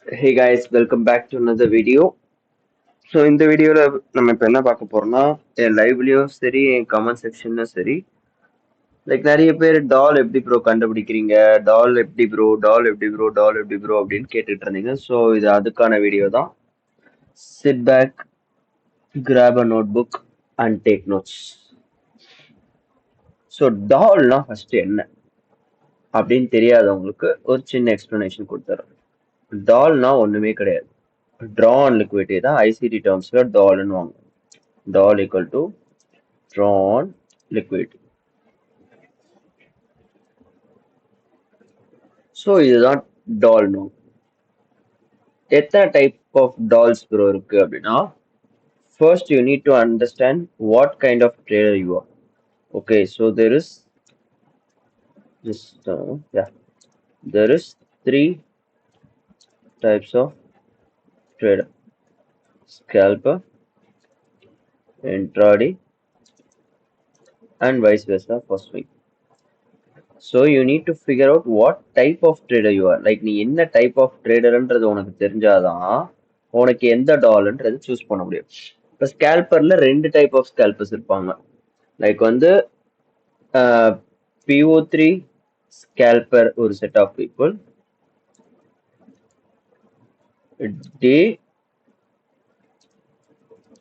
Hey guys, welcome back to another video. இந்த வீடியோல நம்ம இப்போ என்ன பார்க்க போறோம்னா என் லைவ்லயும் சரி என் கமெண்ட் செக்ஷன்லயும் சரி நிறைய பேர் டால் எப்படி ப்ரோ கண்டுபிடிக்கிறீங்க, டால் எப்படி ப்ரோ அப்படின்னு கேட்டுட்டு இருந்தீங்க. ஸோ இது அதுக்கான வீடியோ தான். Sit back, grab a notebook and take notes. So டால்னா ஃபர்ஸ்ட் என்ன அப்படின்னு தெரியாதவங்களுக்கு ஒரு சின்ன எக்ஸ்பிளனேஷன் கொடுத்துறேன். டால்னா ஒண்ணுமே கிடையாது. Draw on liquidity தான் ஐசிடி டேர்ம்ஸ்ல டால்னு வாங்க. DOL equal to drawn liquidity. ஸோ இதுதான் டால் நோம். எத்தனை டைப் ஆஃப் டால்ஸ் ப்ரோ இருக்கு அப்படின்னா, first you need to understand what kind of trader you are. Okay, so there is three types of trader: scalper, intraday, and vice versa for swing. So you need to figure out what type of trader you are. நீ என்ன type of ட்ரேடர்ன்றது உனக்கு தெரிஞ்சாதான் உனக்கு எந்த டால்ன்றது choose பண்ண முடியும். இப்போ ஸ்கேல்பர்ல ரெண்டு டைப் ஆஃப் ஸ்கேல்பர்ஸ் இருப்பாங்க. வந்து PO3 ஸ்கேல்பர் ஒரு set of people, day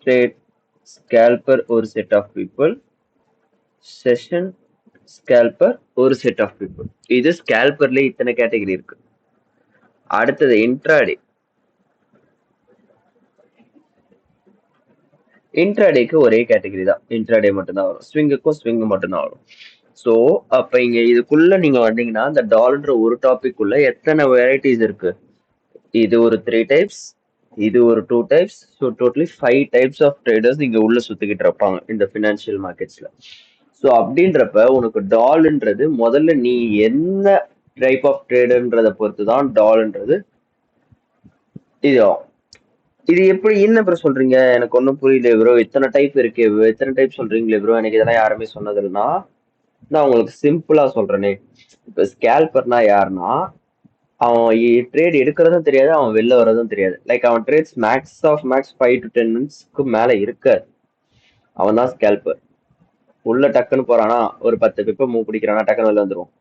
trade scalper ஒரு set of people, session scalper ஒரு செட் ஆஃப் பீப்புள். இது ஸ்கேல்பர்ல இத்தனை கேட்டகரி இருக்கு. அடுத்தது இன்ட்ராடே. இன்ட்ராடேக்கு ஒரே கேட்டகரி தான், இன்ட்ராடே மட்டும்தான் வரும். ஸ்விங்குக்கும் ஸ்விங் மட்டும்தான் வரும். ஸோ அப்ப இங்க இதுக்குள்ள நீங்க வந்தீங்கன்னா இந்த டால்ன்ற ஒரு டாபிக் உள்ள எத்தனை வெரைட்டிஸ் இருக்கு? இது ஒரு 3 டைப்ஸ், இது ஒரு 2 types. So totally 5 types of traders இங்க உள்ள சுத்திக்கிட்டு இருப்பாங்க இந்த ஃபினான்ஷியல் மார்க்கெட்ஸ்ல. ஸோ அப்படின்றப்ப உனக்கு டால்ன்றது முதல்ல நீ என்ன டைப் ஆஃப் ட்ரேடர்ன்றத பொறுத்து தான் டால்ன்றது இது ஆகும். இது எப்படி என்ன ப்ரோ சொல்றீங்க, எனக்கு ஒன்றும் புரியல ப்ரோ, இத்தனை டைப் இருக்கு, இத்தனை டைப் சொல்றீங்களே ப்ரோ, எனக்கு இதெல்லாம் யாருமே சொன்னது இல்லைன்னா நான் உங்களுக்கு சிம்பிளா சொல்றேனே. இப்ப ஸ்கேல்பர்னா யாருன்னா, அவன் ட்ரேட் எடுக்கிறதும் தெரியாது, அவன் வெளில வர்றதும் தெரியாது. அவன் ட்ரேட்ஸ் மேக்ஸ் 5 to 10 மினிட்ஸ்க்கு மேல இருக்காது. அவன் தான் ஸ்கேல்பர். உள்ள டக்குன்னு போறானா, ஒரு 10 பிப்ப மூவ் பிடிக்கிறானா, டக்குன்னு வெளில வந்துடும்.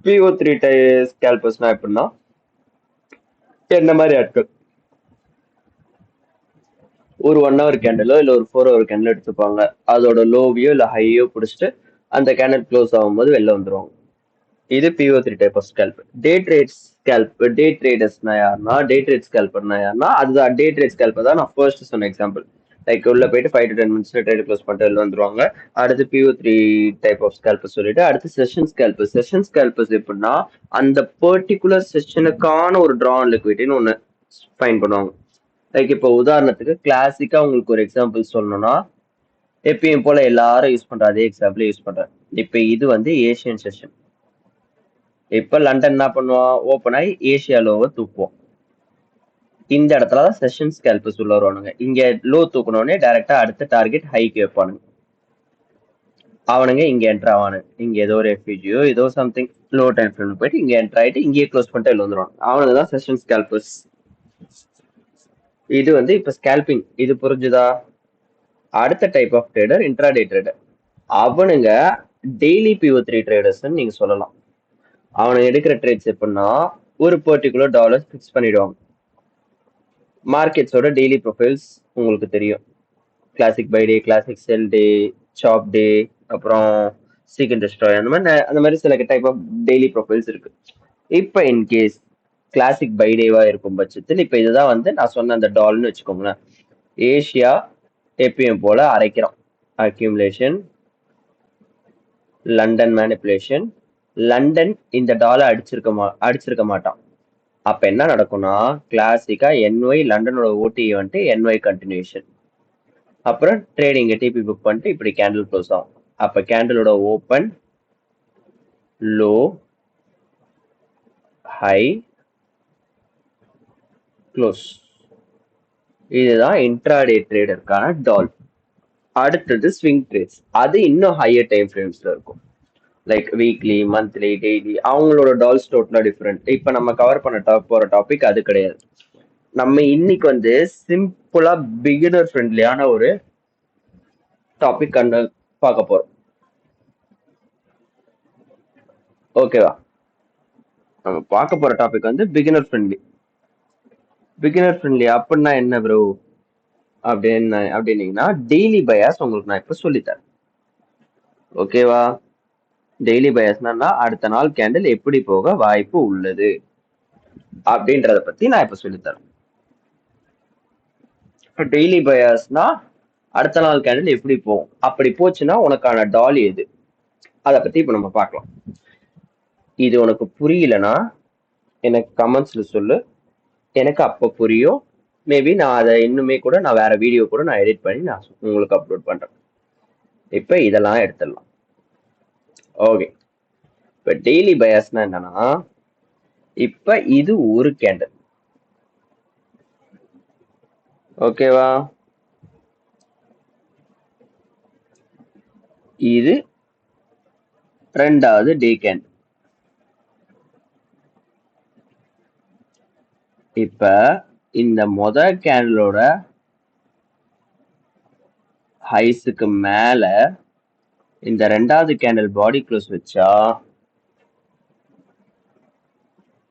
PO3 ஸ்கேல்பர்ஸ்னா எப்படின்னா என்ன மாதிரி ஆட்கள் ஒரு 1 hour கேண்டலோ இல்ல ஒரு 4 hour கேண்டல் எடுத்துப்பாங்க. அதோட லோவியோ இல்ல ஹையோ பிடிச்சிட்டு அந்த கேண்டல் க்ளோஸ் ஆகும்போது வெளில வந்துருவாங்க. இது PO3 டைப் ஆஃப் ஸ்கேல்பர். டே ட்ரேடர்ஸ்னா யாருன்னா, டே ட்ரேட் ஸ்கேல்பர்னா யாருன்னா, அதுதான் டே ட்ரேட் ஸ்கேல்பர் தான் நான் ஃபர்ஸ்ட் சொன்ன எக்ஸாம்பிள். உள்ள போயிட்டு 5 to 10 மினிட்ஸ்ல ட்ரேட் க்ளோஸ் பண்ணிட்டு வெளில வந்துருவாங்க. அடுத்து PO3 டைப் ஆஃப் ஸ்கேல்பர் சொல்லிட்டு அடுத்து செஷன் ஸ்கேல்பர். செஷன் ஸ்கேல்பர்ஸ் எப்படின்னா அந்த பர்டிகுலர் செஷனுக்கான ஒரு ட்ரா ஆன் லிக்விடிட்டின்னு ஒன்று ஃபைன் பண்ணுவாங்க. இப்போ உதாரணத்துக்கு கிளாசிக்கா உங்களுக்கு ஒரு எக்ஸாம்பிள் சொல்லணும்னா, எப்பயும் போல எல்லாரும் யூஸ் பண்ற அதே எக்ஸாம்பிள் யூஸ் பண்றேன். இப்ப இது ஏசியன் செஷன். இப்ப லண்டன் என்ன பண்ணுவான், ஓப்பன் ஆகி ஏசியா லோவை தூக்குவோம். இந்த இடத்துலதான் செஷன் ஸ்கேல்பர்ஸ் உள்ள வருவானுங்க. இங்க லோ தூக்கணும்னே டைரக்டா அடுத்த டார்கெட் ஹைக்கு வைப்பானுங்க. அவனுங்க இங்க என்டர் ஆவானுங்க. இங்க ஏதோ ஒரு எஃப்யூஜியோ ஏதோ சம்திங் லோ டைம் ஃப்ரேம் போயிட்டு இங்க என்டர் ஆயிட்டு இங்கேயே க்ளோஸ் பண்ணிட்டு வெளில வந்துருவாங்க. அவனுங்க தான் செஷன் ஸ்கேல்பர்ஸ். இது இப்ப ஸ்கேல்பிங். இது புரிஞ்சுதா? அடுத்த type of trader intraday trader. அவனுங்க டெய்லி PO3 ட்ரேடர்ஸ் நீங்க சொல்லலாம். அவனுங்க எடுக்கிற ட்ரேட்ஸ் எப்படின்னா ஒரு பர்டிகுலர் டாலர் ஃபிக்ஸ் பண்ணிடுவாங்க. மார்க்கெட்ஸோட டெய்லி ப்ரொஃபைல்ஸ் உங்களுக்கு தெரியும். கிளாசிக் பை டே, கிளாசிக் செல் டே, சாப் டே, அப்புறம் சீக் அண்ட் டெஸ்ட்ராய், அந்த மாதிரி சில டைப் ஆஃப் டெய்லி ப்ரொஃபைல்ஸ் இருக்கு. இப்ப இன்கேஸ் கிளாசிக் பை டேவா இருக்கும் பட்சத்தில் இப்ப இதுதான் நான் சொன்ன அந்த டால்னு வச்சுக்கோங்களேன். ஏசியா எப்பயும் போல அரைக்கிறோம். Accumulation, London manipulation. லண்டன் இந்த டாலர் அடிச்சிருக்க மாட்டான். அப்ப என்ன நடக்கும்னா கிளாசிக்கா NY லண்டனோட ஓடி NY கண்டினியூஷன். அப்புறம் ட்ரேடிங் டிபி புக் பண்ணிட்டு இப்படி கேண்டில் க்ளோஸ் ஆகும். அப்ப கேண்டிலோட ஓப்பன், லோ, ஹை, க்ளோஸ். இதுதான் இன்ட்ராடே ட்ரேடருக்கான டால். அடுத்தது ஸ்விங் ட்ரேட்ஸ். அது இன்னும் ஹையர் டைம் ஃப்ரேம்ஸ்ல இருக்கும். லைக் வீக்லி, மந்த்லி, டெய்லி அவங்களோட டால்ஸ் டோட்டலா டிஃப்ரெண்ட். இப்போ நம்ம கவர் பண்ண போற டாபிக் அது கிடையாது. நம்ம இன்னைக்கு வந்து சிம்பிளா பிகினர் ஃப்ரெண்ட்லியான ஒரு டாபிக் பார்க்க போறோம். ஓகேவா? நம்ம பார்க்க போற டாபிக் வந்து பிகினர் ஃப்ரெண்ட்லி. பிகினர் ஃப்ரெண்ட்லி அப்படின்னா என்ன ப்ரோ அப்படின்னீங்கன்னா டெய்லி பயாஸ் உங்களுக்கு நான் இப்ப சொல்லித்தரேன். ஓகேவா? டெய்லி பயாஸ்னா அடுத்த நாள் கேண்டில் எப்படி போக வாய்ப்பு உள்ளது அப்படின்றத பத்தி நான் இப்ப சொல்லித்தரேன். டெய்லி பயாஸ்னா அடுத்த நாள் கேண்டில் எப்படி போகும், அப்படி போச்சுன்னா உனக்கான டால் எது, அதை பத்தி இப்ப நம்ம பார்க்கலாம். இது உனக்கு புரியலன்னா எனக்கு கமெண்ட்ஸ்ல சொல்லு, எனக்கு அப்ப புரியும். மேபி நான் அதை இன்னுமே கூட நான் வேற வீடியோ கூட நான் எடிட் பண்ணி நான் உங்களுக்கு அப்லோட் பண்றேன். இப்ப இதெல்லாம் எடுத்துடலாம். ஓகே, இப்ப டெய்லி பயாஸ்னா என்னன்னா, இப்ப இது ஒரு கேண்டில். ஓகேவா? இது ரெண்டாவது டே கேண்டில். இப்ப இந்த முதல் கேண்டிலோட ஹைஸுக்கு மேல இந்த ரெண்டாவது கேண்டில் பாடி க்ளோஸ் வச்சா,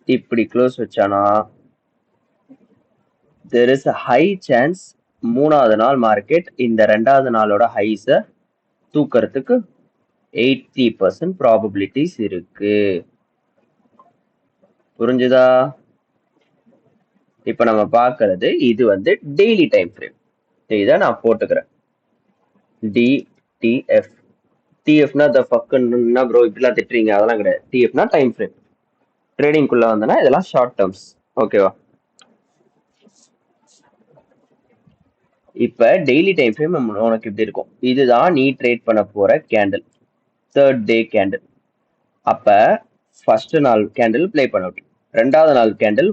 இப்படி close வச்சானா there is a high chance மூணாவது நாள் மார்க்கெட் இந்த ரெண்டாவது நாளோட ஹைஸ தூக்கறதுக்கு 80% ப்ராபபிலிட்டிஸ் இருக்கு. புரிஞ்சுதா? இப்ப நம்ம பாக்குறது இது வந்து டெய்லி டைம் ஃப்ரேம். இதை நான் போட்டுக்கிறேன் DTF. TFனா த ஃபக்குன்னா ப்ரோ இப்படிலாம் திட்டுறீங்க, அதெல்லாம் கிடையாது. TFனா டைம் ஃப்ரேம். ட்ரேடிங் குள்ள வந்தனா இதெல்லாம் ஷார்ட் டேர்ம்ஸ். ஓகேவா? இப்ப டெய்லி டைம் ஃப்ரேம் உனக்கு இப்படி இருக்கும். இதுதான் நீ ட்ரேட் பண்ண போற கேண்டில், தேர்ட் டே கேண்டில். அப்ப ஃபர்ஸ்ட் நாள் கேண்டில் பிளே பண்ணட்டும். ரெண்டாவது நாள் கேண்டில்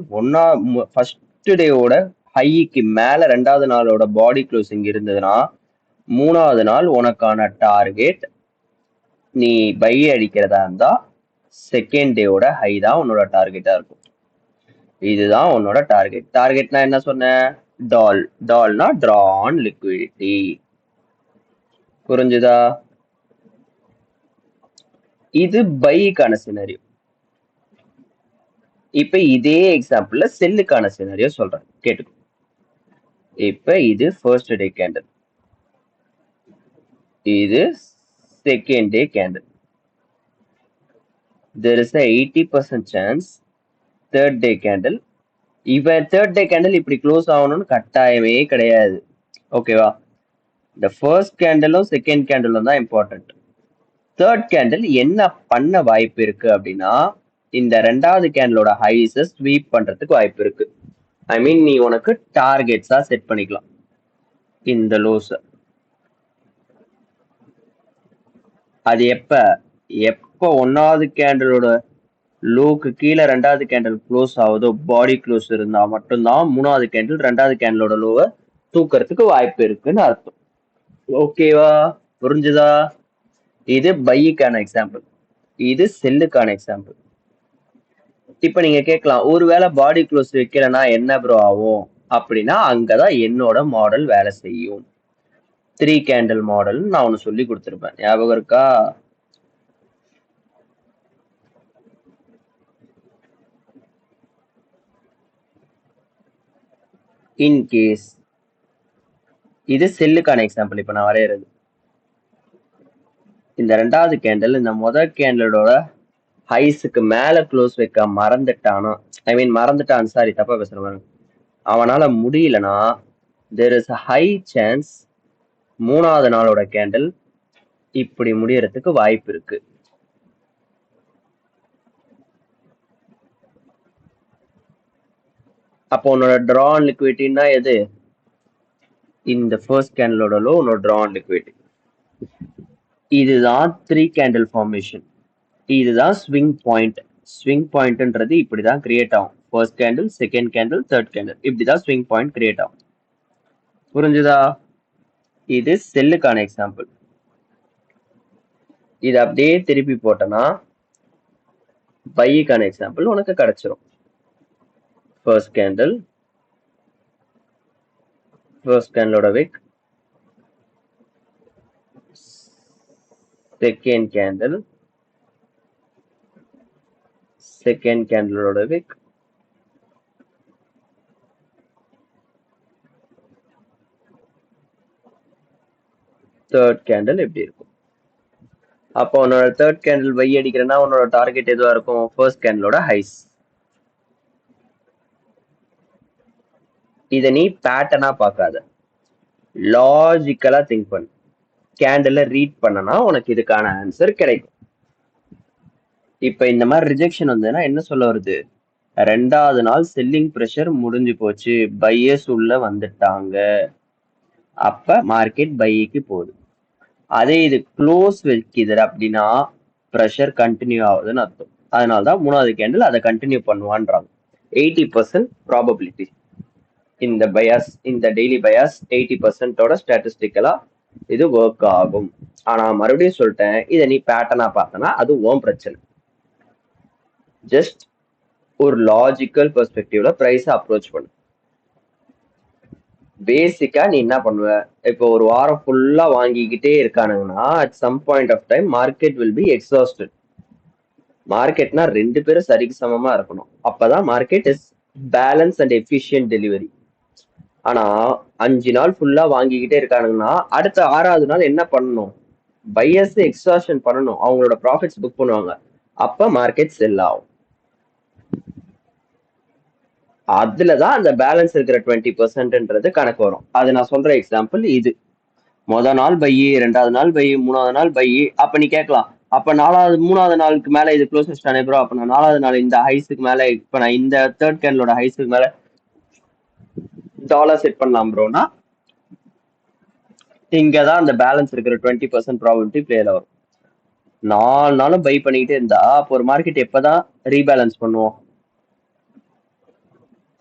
ஃபர்ஸ்ட் டேவோட ஹைக்கு மேல ரெண்டாவது நாளோட பாடி க்ளோசிங் இருந்ததுன்னா மூணாவது நாள் உனக்கான டார்கெட், நீ பை அடிக்கிறதா இருந்தா செகண்ட் டேவோட ஹை தான் உன்னோட டார்கெட்டா இருக்கும். இதுதான் உன்னோட டார்கெட். டார்கெட்னா என்ன சொன்ன? டால்னா drawn liquidity. புரிஞ்சுதா? இது பைக்கான சினாரியோ. இப்ப இதே எக்ஸாம்பிள்ல செல்லுக்கான சினாரியோ சொல்றேன், கேட்டுக்கோ. இப்ப இது ஃபர்ஸ்ட் டே கேண்டில், இது second day candle. there is a 80% chance third day candle. இப்ப தேர்ட் டே கேண்டில் இப்படி க்ளோஸ் ஆகணும்னு கட்டாயமே கிடையாது. ஓகேவா? இந்த ஃபர்ஸ்ட் கேண்டிலும் செகண்ட் கேண்டிலும் தான் இம்பார்ட்டன்ட். தேர்ட் கேண்டில் என்ன பண்ண வாய்ப்பு இருக்கு அப்படின்னா, இந்த ரெண்டாவது கேண்டிலோட ஹைஸை ஸ்வீப் பண்றதுக்கு வாய்ப்பு இருக்கு. ஐ மீன் நீ உனக்கு டார்கெட்ஸா செட் பண்ணிக்கலாம் இந்த லோஸ. அது எப்ப ஒன்னாவது கேண்டிலோட லோக்கு கீழே ரெண்டாவது கேண்டில் க்ளோஸ் ஆகுதோ, பாடி க்ளோஸ் இருந்தா மட்டும்தான் மூணாவது கேண்டில் ரெண்டாவது கேண்டிலோட லோவை தூக்கறதுக்கு வாய்ப்பு இருக்குன்னு அர்த்தம். ஓகேவா? புரிஞ்சுதா? இது பைக்கான எக்ஸாம்பிள், இது செல்லுக்கான எக்ஸாம்பிள். இப்ப நீங்க கேட்கலாம், ஒருவேளை பாடி க்ளோஸ் வைக்கலன்னா என்ன ப்ரோ ஆகும் அப்படின்னா, அங்கதான் என்னோட மாடல் வேலை செய்யும். 3 கேண்டில் மாடல் நான் ஒன்னு சொல்லி கொடுத்துருப்பேன், ஞாபகம் இருக்கா? இன்கேஸ் இது செல்லுக்கான எக்ஸாம்பிள். இப்ப நான் வரையறது இந்த ரெண்டாவது கேண்டில் இந்த முதல் கேண்டிலோட ஹைஸுக்கு மேல க்ளோஸ் வைக்க மறந்துட்டானா, ஐ மீன் மறந்துட்டான், சாரி தப்பா பேசுறேன், அவனால முடியலனா there is a high chance மூணாவது நாளோட கேண்டில் இப்படி முடியறதுக்கு வாய்ப்பு இருக்கு. அப்போ உன்னோட drawn liquidity எது? இந்த ஃபர்ஸ்ட் கேண்டிலோட லோ உன்னோட drawn liquidity. இதுதான் 3 கேண்டில் ஃபார்மேஷன். இதுதான் ஸ்விங் பாயிண்ட். ஸ்விங் பாயிண்ட்ன்றது இப்படிதான் கிரியேட் ஆகும். First candle, second candle, third candle, இப்படிதான் ஸ்விங் பாயிண்ட் கிரியேட் ஆகும். புரிஞ்சுதா? இது செல்லுக்கான எக்ஸாம்பிள். இது அப்படியே திருப்பி போட்டனா பைக்கான எக்ஸாம்பிள் உனக்கு கிடைச்சிரும். ஃபர்ஸ்ட் கேண்டலோட விக், செகண்ட் கேண்டலோட விக், தேர்ட் கேண்டில் எப்படி இருக்கும். அப்போ உன்னோட தேர்ட் கேண்டில் பை அடிக்கிறேன்னா உன்னோட டார்கெட் எதுவா இருக்கும்? ஃபர்ஸ்ட் கேண்டிலோட ஹைஸ். இதை நீ பேட்டர்னா பார்க்காத, லாஜிக்கலா திங்க் பண்ணு. கேண்டில் ரீட் பண்ணனா உனக்கு இதுக்கான ஆன்சர் கிடைக்கும். இப்ப இந்த மாதிரி ரிஜெக்ஷன் வந்ததுன்னா என்ன சொல்ல வருது? ரெண்டாவது நாள் செல்லிங் ப்ரெஷர் முடிஞ்சு போச்சு, பையர்ஸ் உள்ள வந்துட்டாங்க, அப்ப மார்க்கெட் பைக்கு போகுது. அதே இது க்ளோஸ் வைக்குது அப்படின்னா ப்ரெஷர் கண்டினியூ ஆகுதுன்னு அர்த்தம். அதனாலதான் மூணாவது கேண்டில் அதை கண்டினியூ பண்ணுவான்றாங்க. 80% ப்ராபபிலிட்டி இந்த பயாஸ், இந்த டெய்லி பயாஸ் 80%ஓட ஸ்டாட்டிஸ்டிக்கலா இது ஒர்க் ஆகும். ஆனா மறுபடியும் சொல்லிட்டேன், இதை நீ பேட்டர்னா பார்த்தனா அது ஓம் பிரச்சனை. ஜஸ்ட் ஒரு லாஜிக்கல் பெர்ஸ்பெக்டிவ்ல பிரைஸ் அப்ரோச் பண்ணு. பேசிக்கா நீ என்ன பண்ணுவ? இப்போ ஒரு வாரம் ஃபுல்லா வாங்கிக்கிட்டே இருக்கானுங்கன்னா at some point of time market will be exhausted. மார்க்கெட்னா ரெண்டு பேரும் சரிக்கு சமமா இருக்கணும், அப்பதான் market is balance and efficient delivery. ஆனா 5 நாள் ஃபுல்லா வாங்கிக்கிட்டே இருக்கானுங்கன்னா அடுத்த 6வது நாள் என்ன பண்ணணும்? பையர்ஸ் எக்ஸாஷன் பண்ணணும், அவங்களோட ப்ராஃபிட்ஸ் புக் பண்ணுவாங்க, அப்ப மார்க்கெட் செல் ஆகும். அதுலதான் அந்த பேலன்ஸ் இருக்கிற 20%ன்றது கணக்கு வரும். அது நான் சொல்ற எக்ஸாம்பிள் இது. மொதல் நாள் பை, ரெண்டாவது நாள் பை, மூணாவது நாள் பை. அப்ப நீ கேட்கலாம், அப்ப மூணாவது நாளுக்கு மேல இது க்ளோசஸ்ட் தானே ப்ரோ, அப்ப நான் 4வது நாள் இந்த ஹைஸுக்கு மேல, இப்ப நான் இந்த தேர்ட் கேண்டலோட ஹைஸுக்கு மேல டாலர் செட் பண்ணலாம் ப்ரோனா, இங்கதான் அந்த பேலன்ஸ் இருக்கிற 20% ப்ராபபிலிட்டி பிளேல வரும். 4 நாளும் பை பண்ணிக்கிட்டே இருந்தா அப்போ ஒரு மார்க்கெட் எப்பதான் ரீபேலன்ஸ் பண்ணுவோம்?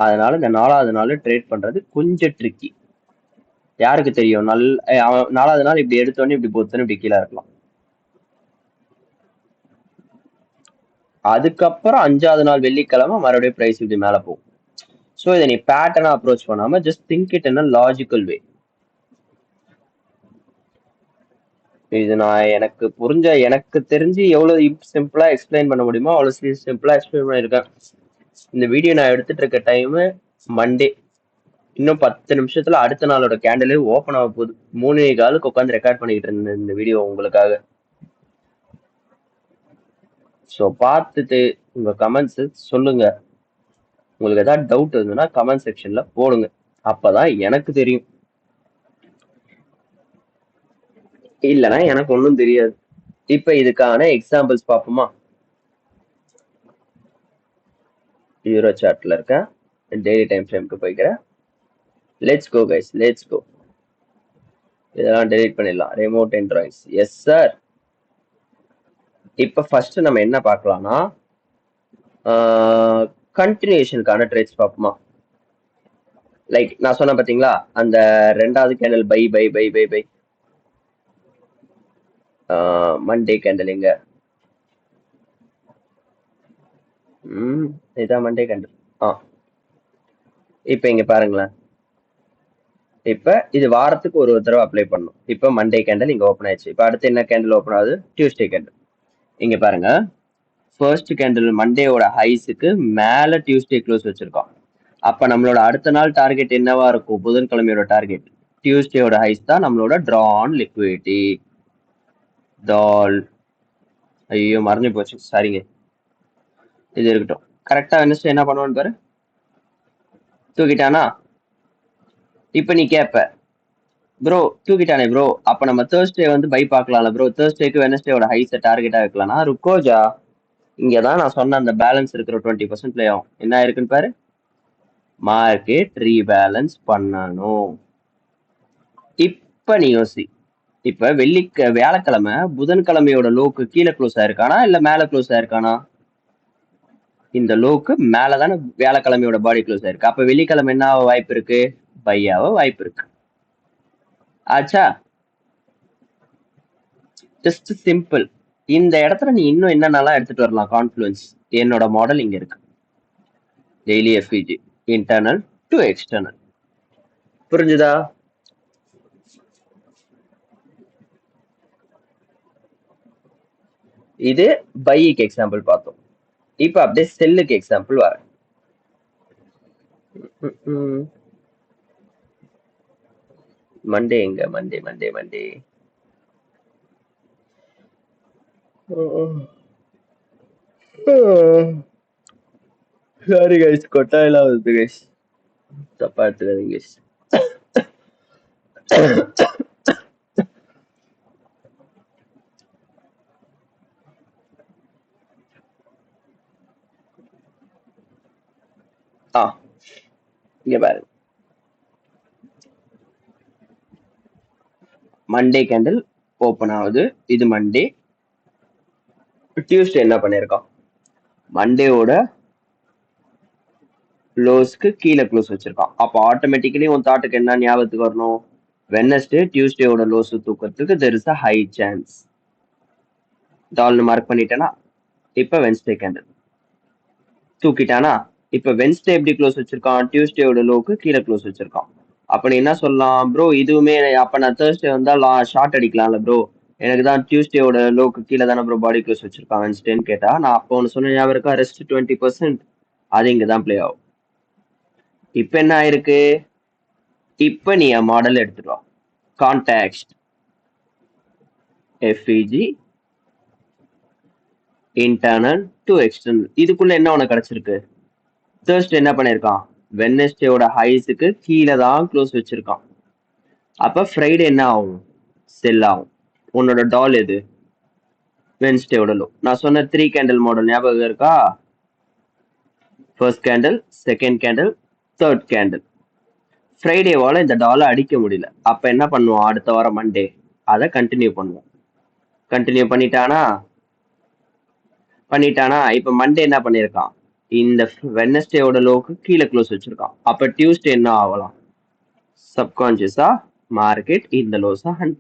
அதனால இந்த 4வது நாள் ட்ரேட் பண்றது கொஞ்சம் ட்ரிக்கி. யாருக்கு தெரியும்? 4வது நாள் இப்படி எடுத்தோடனே இப்படி பொத்துன்னு இப்படி கீழே இருக்கலாம். அதுக்கப்புறம் 5வது நாள் வெள்ளிக்கிழமை மறுபடியும் பிரைஸ் இப்படி மேல போகும். ஸோ இதை நீ பேட்டர்னா அப்ரோச் பண்ணாம just think it in a logical way. இது நான் எனக்கு புரிஞ்ச, எனக்கு தெரிஞ்சு எவ்வளவு சிம்பிளா எக்ஸ்பிளைன் பண்ண முடியுமோ அவ்வளவு சிம்பிளா எக்ஸ்பிளைன் பண்ணிருக்கேன். இந்த வீடியோ நான் எடுத்துட்டு இருக்க டைம் மண்டே. இன்னும் 10 நிமிஷத்துல அடுத்த நாளோட கேண்டிலே ஓப்பன் ஆக போகுது. 3:15 உட்காந்து ரெக்கார்ட் பண்ணிட்டு இருந்தேன் இந்த வீடியோ உங்களுக்காக. ஸோ பார்த்துட்டு உங்க கமெண்ட்ஸ் சொல்லுங்க. உங்களுக்கு ஏதாவது டவுட் இருந்ததுன்னா கமெண்ட் செக்ஷன்ல போடுங்க, அப்பதான் எனக்கு தெரியும். இல்லைன்னா எனக்கு ஒன்றும் தெரியாது. இப்ப இதுக்கான எக்ஸாம்பிள்ஸ் பார்ப்போமா? யூரோ சார்ட்ல இருக்க டெய்லி டைம் ஃப்ரேம்க்கு போய்க்கிறேன். Let's go guys, let's go. இதெல்லாம் டெலீட் பண்ணிடலாம். Remote and drawings, yes sir. இப்ப ஃபர்ஸ்ட் நம்ம என்ன பார்க்கலாம்னா கண்டினியூஷனுக்கான ட்ரேட்ஸ் பார்ப்போமா? லைக் நான் சொன்ன பாத்தீங்களா, அந்த ரெண்டாவது candle buy buy buy buy buy, Monday candle எங்க? இதான் மண்டே கேண்டல். இப்ப இங்க பாருங்களேன், இப்ப இது வாரத்துக்கு ஒரு தடவை அப்ளை பண்ணும். இப்ப மண்டே கேண்டல் இங்க ஓப்பன் ஆயிடுச்சு. இப்ப அடுத்து என்ன கேண்டல் ஓப்பன் ஆகுது? Tuesday candle. இங்க பாருங்க, ஃபர்ஸ்ட் கேண்டல் மண்டேவோட ஹைஸுக்கு மேல டியூஸ்டே க்ளோஸ் வச்சிருக்கோம். அப்ப நம்மளோட அடுத்த நாள் டார்கெட் என்னவா இருக்கும்? புதன்கிழமையோட டார்கெட் டியூஸ்டேயோட ஹைஸ் தான் நம்மளோட ட்ரான் லிக்விடிட்டி. டால், ஐயோ மறந்து போச்சு, சரிங்க, இது இருக்கட்டும். கரெக்டா வெனஸ்டே என்ன பண்ணுவான்னு பாரு, தூக்கிட்டானா? இப்ப நீ கேப்ப, ப்ரோ தூக்கிட்டானே ப்ரோ, அப்ப நம்ம தேர்ஸ்டே வந்து பை பார்க்கலாம்ல ப்ரோ, தேர்ஸ்டேக்கு வெனஸ்டேயோட ஹைஸை டார்கெட்டா வைக்கலாம்னா ருக்கோஜா. இங்கதான் நான் சொன்ன அந்த பேலன்ஸ் இருக்கிற 20% பிளே ஆகும். என்ன இருக்குன்னு பாரு, மார்க்கெட் ரீபேலன்ஸ் பண்ணணும். இப்ப நீ யோசி, இப்ப வியாழக்கிழமை புதன்கிழமையோட லோக்கு கீழே க்ளோஸ் ஆயிருக்கானா இல்ல மேல க்ளோஸ் ஆயிருக்கானா? இந்த லோக்கு மேலதானே வியாழக்கிழமையோட பாடி க்ளோஸ் ஆயிருக்கு. அப்ப வெள்ளிக்கிழமை என்ன வாய்ப்பு இருக்கு? பையாவ வாய்ப்பு இருக்கு. ஆச்சா? Just simple. இந்த இடத்துல நீ இன்னும் என்னென்னலாம் எடுத்துட்டு வரலாம் கான்ஃப்ளூயன்ஸ். என்னோட மாடல் இங்க இருக்கு. Daily FEG internal to external. புரிஞ்சுதா? இது பைக்கு எக்ஸாம்பிள் பார்த்தோம். இப்ப அப்படியே செல்லுக்கு எக்ஸாம்பிள் வர. மண்டே எங்க? Monday Monday Monday sorry guys, கொட்டாயெல்லாம் வருது கைஸ், தப்பா எடுத்துக்காதீங்க கைஸ். இங்க பாருங்க, மண்டே கேண்டில் ஓபன் ஆகுது. இது மண்டே. டியூஸ்டே என்ன பண்ணிருக்கோம்? மண்டேவோட க்ளோஸ்க்கு கீழே க்ளோஸ் வச்சிருக்கான். அப்போ ஆட்டோமேட்டிக்கலி உன் தாட்டுக்கு என்ன ஞாபகத்துக்கு வரணும்? வெட்னஸ்டே டியூஸ்டேவோட க்ளோஸ் தூக்கிறதுக்கு there is a high chance. டால்னு மார்க் பண்ணிட்டேனா? இப்ப வென்ஸ்டே கேண்டில் தூக்கிட்டானா? இப்ப வென்ஸ்டே எப்படி க்ளோஸ் வச்சிருக்கான்? டியூஸ்டேவோட லோக்கு கீழே க்ளோஸ் வச்சிருக்கான். அப்ப நீ என்ன சொல்லலாம்? ப்ரோ இதுவுமே அப்ப நான் தேர்ஸ்டே வந்தா ஷார்ட் அடிக்கலாம்ல ப்ரோ, எனக்கு தான் டியூஸ்டேவோட லோக்கு கீழே தானே ப்ரோ பாடி க்ளோஸ் வச்சிருக்கான் வென்ஸ்டேன்னு கேட்டா, நான் அப்போ ஒன்று சொன்ன ஞாபகம் இருக்கா? ரெஸ்ட் 20%. அது இங்கதான் பிளே ஆகும். இப்ப என்ன ஆயிருக்கு? இப்ப நீ என் மாடல் எடுத்துட்டு வா. Context FEG internal to external. இதுக்குள்ள என்ன உனக்கு கிடைச்சிருக்கு? தேர்ஸ்டே என்ன பண்ணிருக்கான்? வெட்னஸ்டேவோட ஹைஸுக்கு கீழே தான் க்ளோஸ் வச்சிருக்கான். அப்ப ஃப்ரைடே என்ன ஆகும்? செல் ஆகும். உன்னோட டால் எது? வென்ஸ்டேவோட லோ. நான் சொன்ன 3 கேண்டில் மாடல் ஞாபகம் இருக்கா? First candle, second candle, third candle. ஃப்ரைடேவால இந்த டாலை அடிக்க முடியல. அப்ப என்ன பண்ணுவோம்? அடுத்த வாரம் மண்டே அதை கண்டினியூ பண்ணுவோம். கண்டினியூ பண்ணிட்டானா? இப்ப மண்டே என்ன பண்ணிருக்கான்? இந்த வெட்னஸ்டேவோட லோக்கு கீழே க்ளோஸ் வச்சிருக்கான். அப்ப டியூஸ்டே என்ன ஆகலாம்? சப்கான்சியஸா மார்க்கெட் இந்த லோஸை ஹண்ட்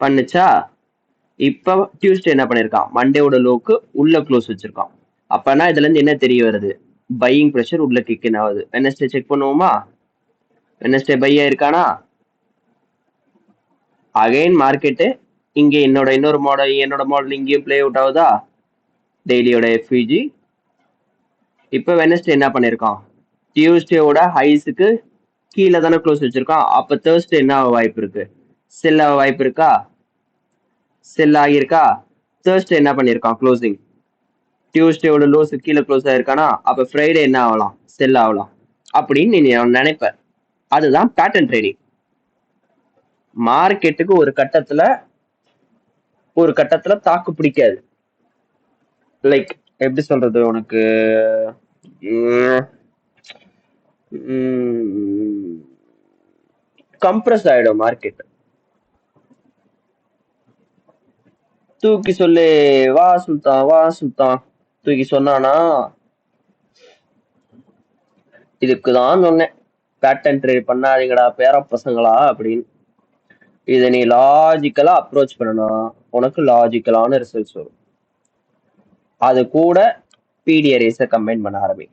பண்ணுச்சா? இப்ப டியூஸ்டே என்ன பண்ணிருக்கான்? மண்டேவோட லோக்கு உள்ள க்ளோஸ் வச்சிருக்கான். அப்பனா இதுல இருந்து என்ன தெரிய வருது? பையிங் ப்ரெஷர் உள்ள கிக் இன் ஆகுது. வெட்னஸ்டே செக் பண்ணுவோமா? வெட்னஸ்டே பை ஆயிருக்கானா? அகைன் மார்க்கெட்டு இங்க என்னோட மாடல் இங்கேயும் பிளே அவுட் ஆகுதா? டெய்லியோட எஃப்இஜி. இப்ப வெட்னஸ்டே என்ன பண்ணிருக்கான்? டியூஸ்டேவோட ஹைஸுக்கு கீழே தானே க்ளோஸ் வச்சிருக்கான். அப்ப தேர்ஸ்டே என்ன வாய்ப்பு இருக்கு? செல் ஆக வாய்ப்பு இருக்கா? செல் ஆகியிருக்கா? தேர்ஸ்டே என்ன பண்ணிருக்கான்? க்ளோசிங் டியூஸ்டேவோட லோஸ் கீழே க்ளோஸ் ஆயிருக்கானா? அப்ப ஃப்ரைடே என்ன ஆகலாம்? செல் ஆகலாம் அப்படின்னு நீ நினைப்ப. அதுதான் பேட்டர்ன் ட்ரேடிங். மார்க்கெட்டுக்கு ஒரு கட்டத்துல தாக்கு பிடிக்காது. லைக் எப்படி சொல்றது உனக்கு? கம்ப்ரஸ் ஆயிடும் மார்க்கெட். தூக்கி சொல்லு, வா சுல்தான் வா சுல்தான் தூக்கி சொன்னானா? இதுக்குதான் சொன்னேன், பேட்டர்ன் ட்ரேட் பண்ணாதீங்கடா பேர பசங்களா அப்படின்னு. இதை நீ லாஜிக்கலா அப்ரோச் பண்ணணும், உனக்கு லாஜிக்கலான ரிசல்ட்ஸ் வரும். அது கூட பிடி அரேஸை கம்பைன் பண்ண ஆரம்பி.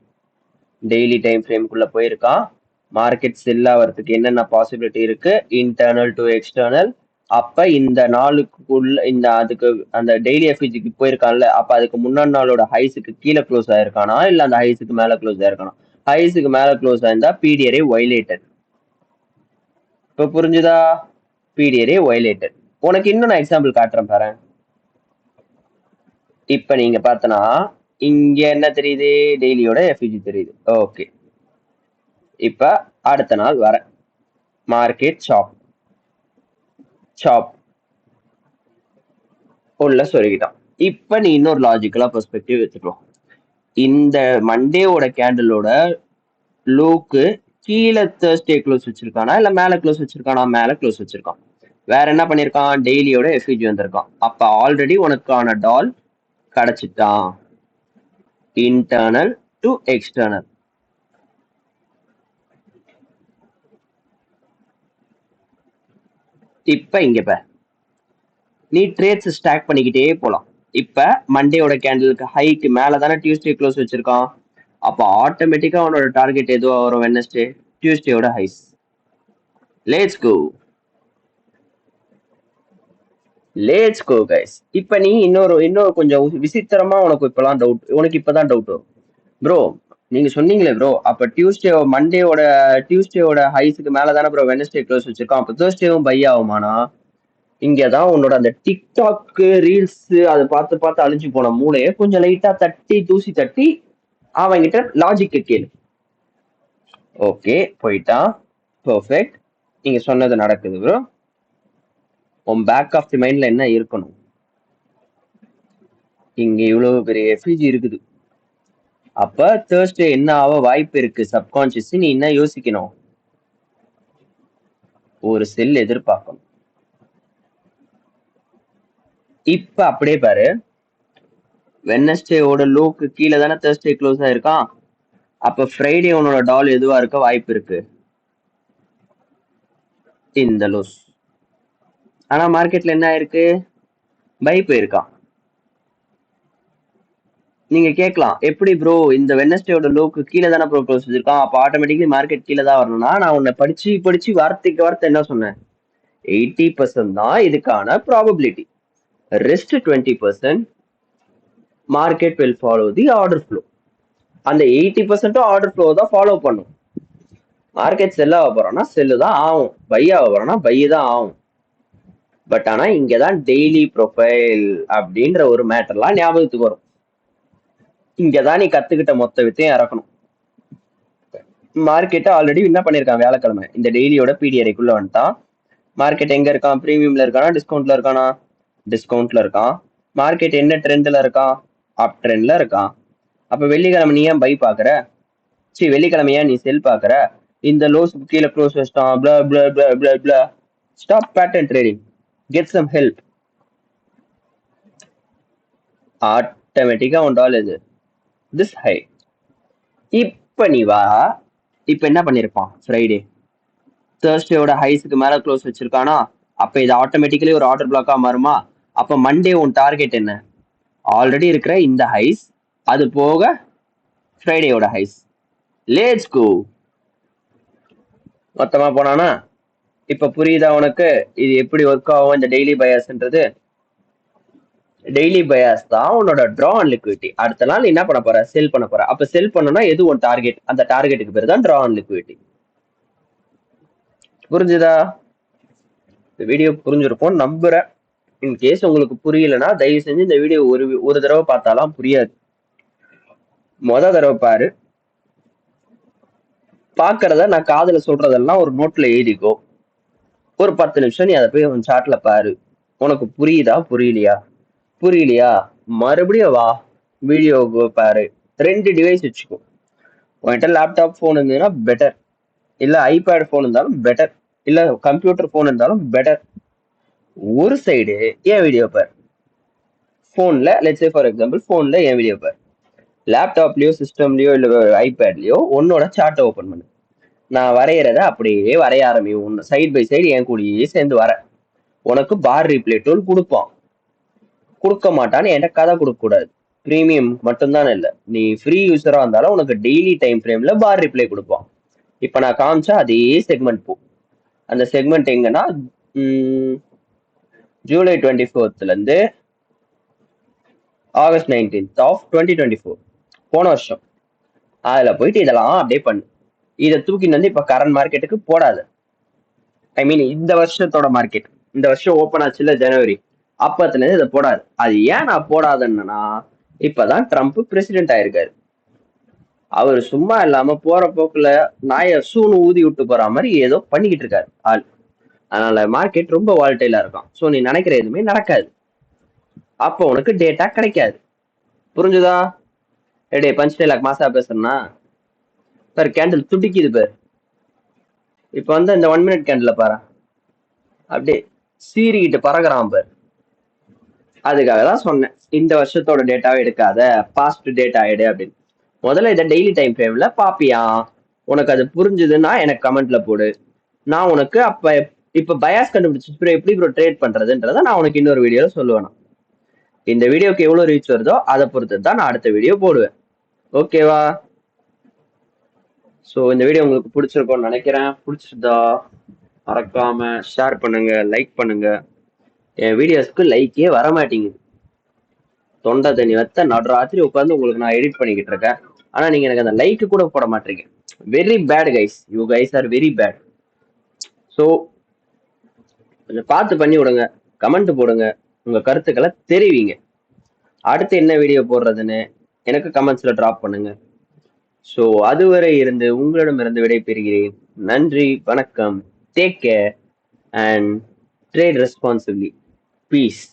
டெய்லி டைம் ஃப்ரேம்குள்ள போயிருக்கான். மார்க்கெட் செல் ஆகிறதுக்கு என்னென்ன பாசிபிலிட்டி இருக்கு? Internal to external. அப்ப இந்த நாளுக்குள்ள அதுக்கு அந்த டெய்லி எஃப்இஜிக்கு போயிருக்கான்ல, அப்ப அதுக்கு முன்னாடி நாளோட ஹைஸுக்கு கீழே க்ளோஸ் ஆயிருக்கானா இல்ல அந்த ஹைஸுக்கு மேல க்ளோஸ் ஆயிருக்கானா? ஹைஸுக்கு மேல க்ளோஸ் ஆயிருந்தா பிடிஆரே வயலேட்டட். இப்ப புரிஞ்சுதா? பிடிஆரே வயலேட்டட். உனக்கு இன்னும் நான் எக்ஸாம்பிள் காட்டுறேன் பாரு. இப்ப நீங்க பார்த்தனா இங்க என்ன தெரியுது? டெய்லியோட எஃப்இஜி தெரியுது. ஓகே, இப்ப அடுத்த நாள் வர மார்க்கெட் சாப் உள்ள சொருகிட்டான். இப்ப நீ இன்னொரு லாஜிக்கலா பெர்ஸ்பெக்டிவ் எடுத்துக்கலாம். இந்த மண்டேவோட கேண்டிலோட லோக்கு கீழே தேர்ஸ்டே க்ளோஸ் வச்சிருக்கானா இல்ல மேல க்ளோஸ் வச்சிருக்கானா? மேல க்ளோஸ் வச்சிருக்கான். வேற என்ன பண்ணிருக்கான்? டெய்லியோட எஃப்இஜி வந்திருக்கான். அப்ப ஆல்ரெடி உனக்கான டால் கிடைச்சிட்டான். Internal to external. இப்ப இங்க பார், நீ ட்ரேட்ஸ் ஸ்டாக் பண்ணிக்கிட்டே போலாம். இப்ப மண்டேயோட கேண்டிலுக்கு ஹைக்கு மேல தானே டியூஸ்டே க்ளோஸ் வச்சிருக்கான். அப்ப ஆட்டோமேட்டிக்கா அவனோட டார்கெட் எதுவா வரும்? வெட்னஸ்டே டியூஸ்டேயோட highs. Let's go let's go guys. இப்ப நீ இன்னொரு கொஞ்சம் விசித்திரமா உனக்கு இப்பெல்லாம் டவுட், உனக்கு இப்பதான் டவுட் வரும். ப்ரோ நீங்க சொன்னீங்களே ப்ரோ, அப்ப டியூஸ்டேவோட ஹைஸுக்கு மேல தானே ப்ரோ வெட்னஸ்டே க்ளோஸ் வச்சிருக்கோம், அப்ப தேர்ஸ்டேவும் பை ஆகுமானா? இங்கதான் உன்னோட அந்த டிக்டாக் ரீல்ஸ் அதை பார்த்து பார்த்து அழிஞ்சு போன மூளையை கொஞ்சம் லைட்டா தூசி தட்டி அவங்கிட்ட லாஜிக் கேளு. ஓகே போயிட்டான், பெர்ஃபெக்ட். நீங்க சொன்னது நடக்குது ப்ரோ. உன் பேக் ஆஃப் தி மைண்ட்ல என்ன இருக்கணும்? இங்க இவ்வளவு பெரிய எஃபிஜி இருக்குது, அப்ப தேர்ஸ்டே என்ன ஆக வாய்ப்பு இருக்கு? சப்கான்சியஸ் நீ என்ன யோசிக்கணும்? ஒரு செல் எதிர்பார்க்கணும். இப்ப அப்படியே பாரு, வெட்னஸ்டேவோட லோக்கு கீழே தானே தேர்ஸ்டே க்ளோஸ் ஆயிருக்கான். அப்ப ஃப்ரைடே உன்னோட டால் எதுவா இருக்க வாய்ப்பு இருக்கு? இந்த லோஸ். ஆனா மார்க்கெட்ல என்ன ஆயிருக்கு? பை போயிருக்கான். நீங்க கேட்கலாம், எப்படி ப்ரோ இந்த வெட்னஸ்டேயோட லோக்கு கீழே தானே ப்ரோ க்ளோஸ் வச்சிருக்கான், அப்ப ஆட்டோமேட்டிக்கலி மார்க்கெட் கீழே தான் வரணும்னா? நான் உன்னை படிச்சு வார்த்தைக்கு வார்த்தை என்ன சொன்னேன்? 80% தான் இதுக்கான probability. Rest 20% market will follow the order flow. அந்த 80% ஆர்டர் ஃப்ளோ தான் ஃபாலோ பண்ணும். மார்க்கெட் செல் ஆக போறோம்னா செல்லு தான் ஆகும், பை ஆக போறோம்னா பை தான் ஆகும். பட் ஆனா இங்கதான் டெய்லி ப்ரொஃபைல் அப்படின்ற ஒரு மேட்டர்லாம் ஞாபகத்துக்கு வரும். இங்கதான் நீ கத்துக்கிட்ட மொத்த வித்தையும் இறக்கணும். மார்க்கெட்டை ஆல்ரெடி என்ன பண்ணிருக்கான்? வியாழக்கிழமை இந்த டெய்லியோட பிடிஆரைக்குள்ள வந்துட்டான். மார்க்கெட் எங்க இருக்கான்? பிரீமியம்ல இருக்கானா டிஸ்கவுண்ட்ல இருக்கானா? டிஸ்கவுண்ட்ல இருக்கான். மார்க்கெட் என்ன ட்ரெண்ட்ல இருக்கான்? அப் ட்ரெண்ட்ல இருக்கான். அப்ப வெள்ளிக்கிழமை நீ ஏன் பை பாக்குற? வெள்ளிக்கிழமையா நீ செல் பாக்குற? இந்த லோஸ் கீழே க்ளோஸ் வச்சிட்டான். Stop pattern trading, get some help. ஆட்டோமேட்டிக்கா உன் டால் இது திஸ் ஹை. இப்ப நீ வா, இப்ப என்ன பண்ணிருப்பான்? ஃப்ரைடே தேர்ஸ்டேயோட ஹைஸுக்கு மேல க்ளோஸ் வச்சிருக்கானா? அப்ப இது ஆட்டோமேட்டிக்கலி ஒரு ஆர்டர் பிளாக்கா மாறுமா? அப்ப மண்டே உன் டார்கெட் என்ன? ஆல்ரெடி இருக்கிற இந்த ஹைஸ், அது போக ஃப்ரைடேயோட ஹைஸ். லேட்ஸ் கோ. மொத்தமா போனானா? இப்ப புரியுதா உனக்கு இது எப்படி ஒர்க் ஆகும் இந்த டெய்லி பயாஸ்ன்றது? டெய்லி பயாஸ் தான் உன்னோட டிரா ஆன் லிக்விடிட்டி. அடுத்த நாள் என்ன பண்ண போற? செல் பண்ண போற. அப்ப செல் பண்ணனா எது உன் டார்கெட்? அந்த டார்கெட்டுக்கு பேர் தான் டிரா ஆன் லிக்விடிட்டி. புரிஞ்சுதா? இந்த வீடியோ புரிஞ்சிருக்கும் நம்புறேன். இன் கேஸ் உங்களுக்கு புரியலன்னா தயவு செஞ்சு இந்த வீடியோ ஒரு தடவை பார்த்தாலாம் புரியாது, தடவை பாரு. பாக்குறத நான் காதுல சொல்றதெல்லாம் ஒரு நோட்ல எழுதிக்கோ. ஒரு 10 நிமிஷம் நீ அதை போய் உன் சாட்ல பாரு. உனக்கு புரியுதா? புரியலையா மறுபடியும் வா, வீடியோ பாரு. 2 டிவைஸ் வச்சுக்கோ. உன்கிட்ட லேப்டாப் போன் இருந்ததுன்னா பெட்டர், இல்ல ஐபேட் போன் இருந்தாலும் பெட்டர், இல்ல கம்ப்யூட்டர் போன் இருந்தாலும் பெட்டர். ஒரு சைடு என் வீடியோ பார், போன்ல லெட்ஸ் சே ஃபார் எக்ஸாம்பிள் போன்ல என் வீடியோ பார், லேப்டாப்லயோ சிஸ்டம்லயோ இல்ல ஐபேட்லயோ உன்னோட சார்ட்டை ஓபன் பண்ணு. நான் வரைகிறத அப்படியே வரைய ஆரம்பியும். சைட் பை சைடு என் கூடயே சேர்ந்து வர. உனக்கு பார் ரீப்ளே டூல் கொடுப்பான். கொடுக்க மாட்டான்னு என்கிட்ட கதை கொடுக்க கூடாது. பிரீமியம் மட்டும்தான் இல்லை, நீ ஃப்ரீ யூஸரா இருந்தாலும் உனக்கு டெய்லி டைம் ஃப்ரேம்ல பார் ரிப்ளை கொடுப்பான். இப்ப நான் காமிச்சா அதே செக்மெண்ட் போ. அந்த செக்மெண்ட் எங்கன்னா ஜூலை 24th இருந்து ஆகஸ்ட் 19th ஆஃப் 2024, போன வருஷம். அதுல போயிட்டு இதெல்லாம் அப்படியே பண்ணு. இதை தூக்கிட்டு வந்து இப்ப கரண்ட் மார்க்கெட்டுக்கு போடாது. ஐ மீன் இந்த வருஷத்தோட மார்க்கெட், இந்த வருஷம் ஓப்பன் ஆச்சு இல்ல ஜனவரி, அப்பத்துல இருந்து இதை போடாது. அது ஏன் நான் போடாதுன்னா, இப்பதான் ட்ரம்ப் பிரசிடென்ட் ஆயிருக்காரு. அவர் சும்மா இல்லாம போற போக்குல நாய சூனு ஊதி விட்டு போற மாதிரி ஏதோ பண்ணிக்கிட்டு இருக்காரு ஆள். அதனால மார்க்கெட் ரொம்ப வால்டைலா இருக்கும். ஸோ நீ நினைக்கிற எதுவுமே நடக்காது. அப்போ உனக்கு டேட்டா கிடைக்காது. புரிஞ்சுதா? டே பஞ்ச் டைலாக் மாசா பேசுறேன்னா சார், கேண்டில் துடிக்குது பேர். இப்ப வந்து இந்த 1 minute கேண்டில் பாரு, அப்படியே சீறிக்கிட்டு பறகுறான் பேர். அதுக்காக தான் சொன்னேன் இந்த வருஷத்தோட டேட்டாவை எடுக்காத, பாஸ்ட் டேட்டா எடு அப்படின்னு. முதல்ல இதை டெய்லி டைம் ஃப்ரேம்ல பாப்பியா? உனக்கு அது புரிஞ்சுதுன்னா எனக்கு கமெண்ட்ல போடு. நான் உனக்கு அப்ப இப்போ பயாஸ் கண்டுபிடிச்சு ப்ரோ எப்படி ப்ரோ ட்ரேட் பண்றதுன்றத நான் உனக்கு இன்னொரு வீடியோல சொல்லுவேன். இந்த வீடியோக்கு எவ்வளவு ரீச் வருதோ அதை பொறுத்து தான் நான் அடுத்த வீடியோ போடுவேன். ஓகேவா? ஸோ இந்த வீடியோ உங்களுக்கு பிடிச்சிருக்கும்னு நினைக்கிறேன். பிடிச்சிருந்தா மறக்காம ஷேர் பண்ணுங்க, லைக் பண்ணுங்க. என் வீடியோஸ்க்கு லைக்கே வர மாட்டேங்குது. தொண்டை தண்ணி வத்த நடுராத்திரி உட்காந்து உங்களுக்கு நான் எடிட் பண்ணிக்கிட்டு இருக்கேன். ஆனா நீங்க எனக்கு அந்த லைக் கூட போட மாட்டீங்க. Very bad guys, you guys are very bad. So கொஞ்சம் பார்த்து பண்ணி விடுங்க, கமெண்ட் போடுங்க, உங்க கருத்துக்களை தெரிவிங்க. அடுத்து என்ன வீடியோ போடுறதுன்னு எனக்கு கமெண்ட்ஸ்ல டிராப் பண்ணுங்க. ஸோ அதுவரை இருந்து உங்களிடமிருந்து விடைபெறுகிறேன். நன்றி, வணக்கம், take care and trade responsibly. Piece.